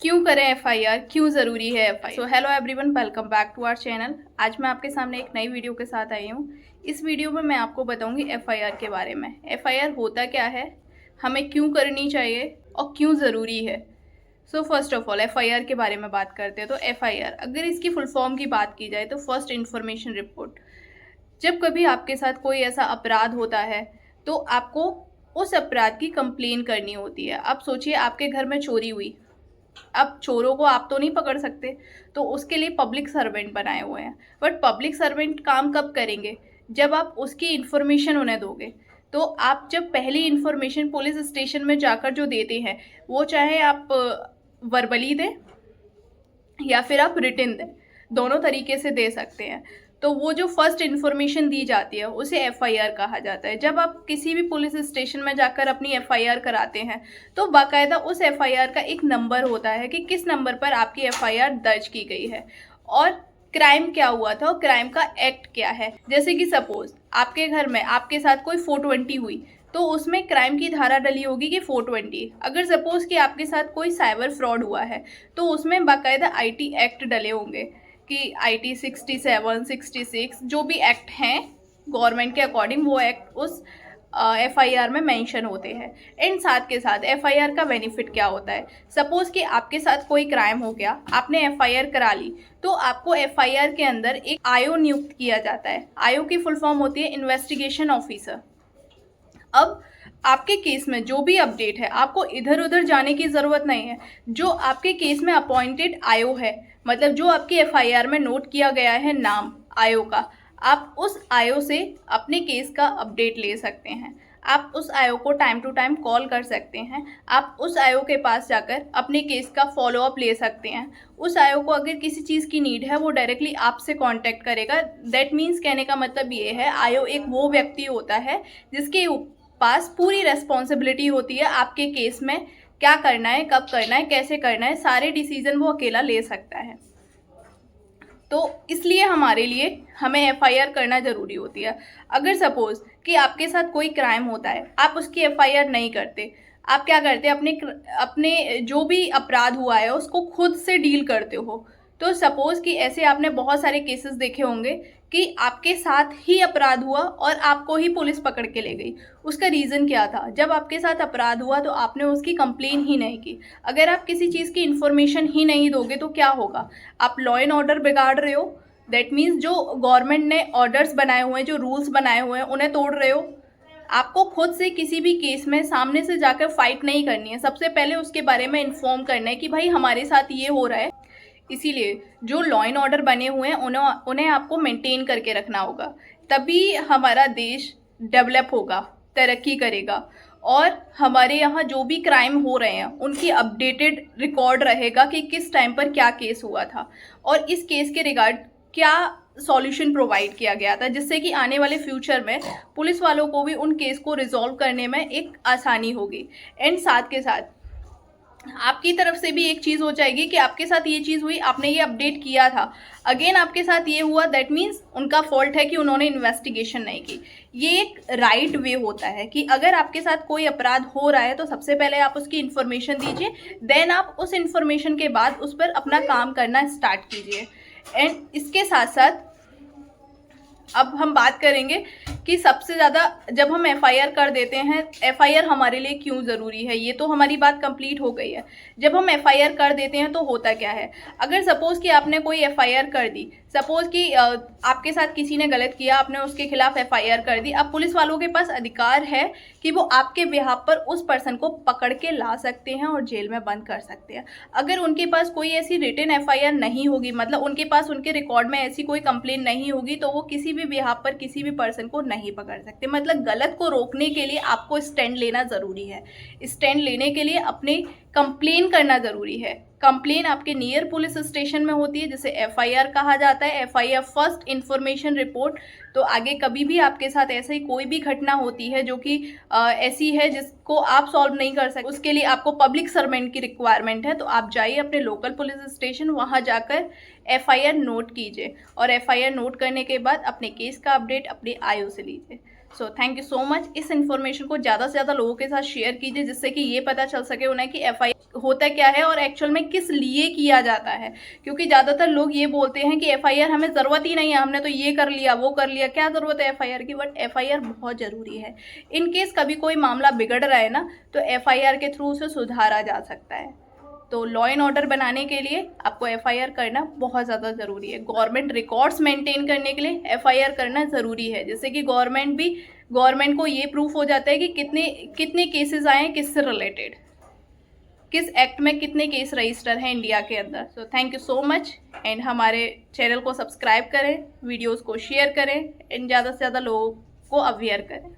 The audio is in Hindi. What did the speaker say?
क्यों करें एफआईआर, क्यों ज़रूरी है FIR. So hello everyone, welcome back to our channel. आज मैं आपके सामने एक नई वीडियो के साथ आई हूँ। इस वीडियो में मैं आपको बताऊंगी एफआईआर के बारे में। एफआईआर होता क्या है, हमें क्यों करनी चाहिए और क्यों ज़रूरी है। So first of all FIR के बारे में बात करते हैं। तो एफआईआर, अगर इसकी फुल फॉर्म की बात की जाए तो फर्स्ट इन्फॉर्मेशन रिपोर्ट। जब कभी आपके साथ कोई ऐसा अपराध होता है तो आपको उस अपराध की कंप्लेन करनी होती है। अब सोचिए, आपके घर में चोरी हुई। अब चोरों को आप तो नहीं पकड़ सकते, तो उसके लिए पब्लिक सर्वेंट बनाए हुए हैं। बट पब्लिक सर्वेंट काम कब करेंगे, जब आप उसकी इन्फॉर्मेशन उन्हें दोगे। तो आप जब पहली इन्फॉर्मेशन पुलिस स्टेशन में जाकर जो देते हैं, वो चाहे आप वर्बली दें या फिर आप रिटन दें, दोनों तरीके से दे सकते हैं। तो वो जो फर्स्ट इन्फॉर्मेशन दी जाती है उसे एफआईआर कहा जाता है। जब आप किसी भी पुलिस स्टेशन में जाकर अपनी एफआईआर कराते हैं तो बाकायदा उस एफआईआर का एक नंबर होता है कि किस नंबर पर आपकी एफआईआर दर्ज की गई है और क्राइम क्या हुआ था और क्राइम का एक्ट क्या है। जैसे कि सपोज आपके घर में आपके साथ कोई 420 हुई, तो उसमें क्राइम की धारा डली होगी कि 420। अगर सपोज कि आपके साथ कोई साइबर फ्रॉड हुआ है तो उसमें बाकायदा आईटी एक्ट डले होंगे कि आईटी 67, 66 जो भी एक्ट हैं गवर्नमेंट के अकॉर्डिंग, वो एक्ट उस एफआईआर में मेंशन होते हैं। एंड साथ के साथ एफआईआर का बेनिफिट क्या होता है। सपोज कि आपके साथ कोई क्राइम हो गया, आपने एफआईआर करा ली, तो आपको एफआईआर के अंदर एक आईओ नियुक्त किया जाता है। आईओ की फुल फॉर्म होती है इन्वेस्टिगेशन ऑफिसर। अब आपके केस में जो भी अपडेट है, आपको इधर उधर जाने की ज़रूरत नहीं है। जो आपके केस में अपॉइंटेड आईओ है, मतलब जो आपकी एफआईआर में नोट किया गया है नाम आईओ का, आप उस आईओ से अपने केस का अपडेट ले सकते हैं। आप उस आईओ को टाइम टू टाइम कॉल कर सकते हैं। आप उस आईओ के पास जाकर अपने केस का फॉलोअप ले सकते हैं। उस आईओ को अगर किसी चीज़ की नीड है, वो डायरेक्टली आपसे कांटेक्ट करेगा। दैट मीन्स, कहने का मतलब ये है, आईओ एक वो व्यक्ति होता है जिसके पास पूरी रेस्पॉन्सिबिलिटी होती है आपके केस में क्या करना है, कब करना है, कैसे करना है, सारे डिसीजन वो अकेला ले सकता है। तो इसलिए हमारे लिए हमें एफआईआर करना ज़रूरी होती है। अगर सपोज़ कि आपके साथ कोई क्राइम होता है, आप उसकी एफआईआर नहीं करते, आप क्या करते, अपने जो भी अपराध हुआ है उसको खुद से डील करते हो। तो सपोज़ कि ऐसे आपने बहुत सारे केसेस देखे होंगे कि आपके साथ ही अपराध हुआ और आपको ही पुलिस पकड़ के ले गई। उसका रीज़न क्या था, जब आपके साथ अपराध हुआ तो आपने उसकी कंप्लेन ही नहीं की। अगर आप किसी चीज़ की इन्फॉर्मेशन ही नहीं दोगे तो क्या होगा, आप लॉ एंड ऑर्डर बिगाड़ रहे हो। दैट मीन्स जो गवर्नमेंट ने ऑर्डर्स बनाए हुए हैं, जो रूल्स बनाए हुए हैं, उन्हें तोड़ रहे हो। आपको खुद से किसी भी केस में सामने से जाकर फाइट नहीं करनी है। सबसे पहले उसके बारे में इन्फॉर्म करना है कि भाई हमारे साथ ये हो रहा है। इसीलिए जो लॉ एंड ऑर्डर बने हुए हैं उन्हें आपको मेंटेन करके रखना होगा, तभी हमारा देश डेवलप होगा, तरक्की करेगा। और हमारे यहाँ जो भी क्राइम हो रहे हैं उनकी अपडेटेड रिकॉर्ड रहेगा कि किस टाइम पर क्या केस हुआ था और इस केस के रिगार्ड क्या सॉल्यूशन प्रोवाइड किया गया था, जिससे कि आने वाले फ्यूचर में पुलिस वालों को भी उन केस को रिजॉल्व करने में एक आसानी होगी। एंड साथ के साथ आपकी तरफ से भी एक चीज़ हो जाएगी कि आपके साथ ये चीज़ हुई, आपने ये अपडेट किया था, अगेन आपके साथ ये हुआ, दैट मीन्स उनका फॉल्ट है कि उन्होंने इन्वेस्टिगेशन नहीं की। ये एक राइट वे होता है कि अगर आपके साथ कोई अपराध हो रहा है तो सबसे पहले आप उसकी इन्फॉर्मेशन दीजिए, देन आप उस इन्फॉर्मेशन के बाद उस पर अपना काम करना स्टार्ट कीजिए। एंड इसके साथ साथ अब हम बात करेंगे कि सबसे ज़्यादा जब हम एफआईआर कर देते हैं, एफआईआर हमारे लिए क्यों ज़रूरी है, ये तो हमारी बात कंप्लीट हो गई है। जब हम एफआईआर कर देते हैं तो होता क्या है, अगर सपोज़ कि आपने कोई एफआईआर कर दी, सपोज़ कि आपके साथ किसी ने गलत किया, आपने उसके खिलाफ एफआईआर कर दी, अब पुलिस वालों के पास अधिकार है कि वो आपके बिहाफ पर उस पर्सन को पकड़ के ला सकते हैं और जेल में बंद कर सकते हैं। अगर उनके पास कोई ऐसी रिटन एफआईआर नहीं होगी, मतलब उनके पास उनके रिकॉर्ड में ऐसी कोई कंप्लेन नहीं होगी, तो वो किसी भी बिहाफ पर किसी भी पर्सन को नहीं पकड़ सकते। मतलब गलत को रोकने के लिए आपको स्टैंड लेना ज़रूरी है। स्टैंड लेने के लिए अपने कंप्लेन करना ज़रूरी है। कंप्लेन आपके नियर पुलिस स्टेशन में होती है, जिसे एफआईआर कहा जाता है, एफआईआर फर्स्ट इन्फॉर्मेशन रिपोर्ट। तो आगे कभी भी आपके साथ ऐसे ही कोई भी घटना होती है जो कि ऐसी है जिसको आप सॉल्व नहीं कर सकते, उसके लिए आपको पब्लिक सर्वेंट की रिक्वायरमेंट है, तो आप जाइए अपने लोकल पुलिस स्टेशन, वहाँ जाकर एफआईआर नोट कीजिए और एफआईआर नोट करने के बाद अपने केस का अपडेट अपने आईओ से लीजिए। So thank you so much. इस इन्फॉर्मेशन को ज़्यादा से ज़्यादा लोगों के साथ शेयर कीजिए, जिससे कि ये पता चल सके उन्हें कि एफआईआर होता क्या है और एक्चुअल में किस लिए किया जाता है। क्योंकि ज़्यादातर लोग ये बोलते हैं कि एफआईआर हमें ज़रूरत ही नहीं है, हमने तो ये कर लिया वो कर लिया, क्या ज़रूरत है एफआईआर की। बट एफआईआर बहुत ज़रूरी है। इन केस कभी कोई मामला बिगड़ रहा है ना, तो एफआईआर के थ्रू उसे सुधारा जा सकता है। तो लॉ एंड ऑर्डर बनाने के लिए आपको एफआईआर करना बहुत ज़्यादा ज़रूरी है। गवर्नमेंट रिकॉर्ड्स मेंटेन करने के लिए एफआईआर करना ज़रूरी है, जिससे कि गवर्नमेंट को ये प्रूफ हो जाता है कि कितने कितने केसेस आए हैं, किससे रिलेटेड, किस एक्ट में कितने केस रजिस्टर हैं इंडिया के अंदर। So thank you so much and हमारे चैनल को सब्सक्राइब करें, वीडियोज़ को शेयर करें एंड ज़्यादा से ज़्यादा लोगों को अवेयर करें।